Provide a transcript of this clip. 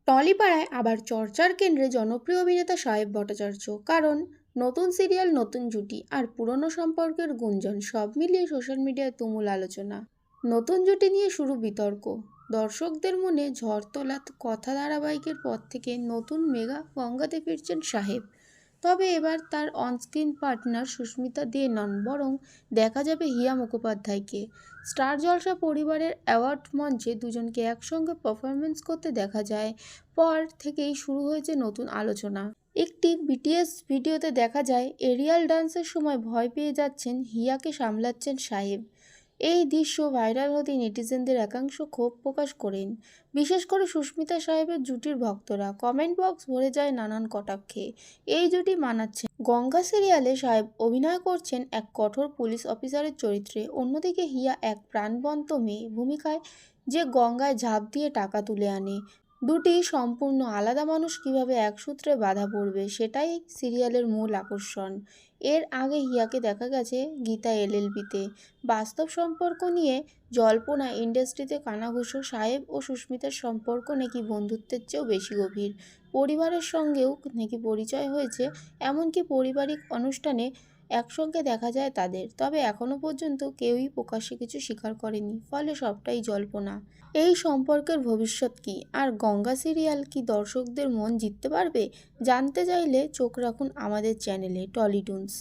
টলিপাড়ায় আবার চর্চার কেন্দ্রে জনপ্রিয় অভিনেতা সাহেব ভট্টাচার্য। কারণ নতুন সিরিয়াল, নতুন জুটি আর পুরনো সম্পর্কের গুঞ্জন সব মিলিয়ে সোশ্যাল মিডিয়ায় তুমুল আলোচনা। নতুন জুটি নিয়ে শুরু বিতর্ক। দর্শকদের মনে ঝড় তোলা কথা ধারাবাহিকের পর থেকে নতুন মেগা গঙ্গাতে ফিরছেন সাহেব। তবে এবার তার অনস্ক্রিন পার্টনার সুস্মিতা দে নন, বরং দেখা যাবে হিয়া মুখোপাধ্যায়কে। স্টার জলসা পরিবারের অ্যাওয়ার্ড মঞ্চে দুজনকে একসঙ্গে পারফরমেন্স করতে দেখা যায় পর থেকেই শুরু হয়েছে নতুন আলোচনা। একটি বিটিএস ভিডিওতে দেখা যায় এরিয়াল ডান্সের সময় ভয় পেয়ে যাচ্ছেন হিয়াকে সামলাচ্ছেন সাহেব। এই দৃশ্য ভাইরাল হতে নেটিজেনদের একাংশ ক্ষোভ প্রকাশ করেন, বিশেষ করে সুস্মিতা সাহেবের জুটির ভক্তরা। কমেন্ট বক্স ভরে যায় নানান কটাক্ষে। এই জুটি মানাচ্ছে। গঙ্গা সিরিয়ালে সাহেব অভিনয় করছেন এক কঠোর পুলিশ অফিসারের চরিত্রে, অন্যদিকে হিয়া এক প্রাণবন্ত মেয়ে ভূমিকায়, যে গঙ্গায় ঝাঁপ দিয়ে টাকা তুলে আনে। দুটি সম্পূর্ণ আলাদা মানুষ কিভাবে এক সূত্রে বাঁধা পড়বে, সেটাই সিরিয়ালের মূল আকর্ষণ। এর আগে হিয়াকে দেখা গেছে গীতা এলএলবিতে। বাস্তব সম্পর্ক নিয়ে জল্পনা, ইন্ডাস্ট্রিতে কানাঘুষো। সাহেব ও সুস্মিতার সম্পর্ক নাকি বন্ধুত্বের চেয়েও বেশি গভীর। পরিবারের সঙ্গেও নাকি পরিচয় হয়েছে, এমনকি পারিবারিক অনুষ্ঠানে একসঙ্গে দেখা যায় তাদের। তবে এখনও পর্যন্ত কেউই প্রকাশ্যে কিছু স্বীকার করেনি, ফলে সবটাই জল্পনা। এই সম্পর্কের ভবিষ্যৎ কী, আর গঙ্গা সিরিয়াল কি দর্শকদের মন জিততে পারবে? জানতে চাইলে চোখ রাখুন আমাদের চ্যানেলে টলিটুনস।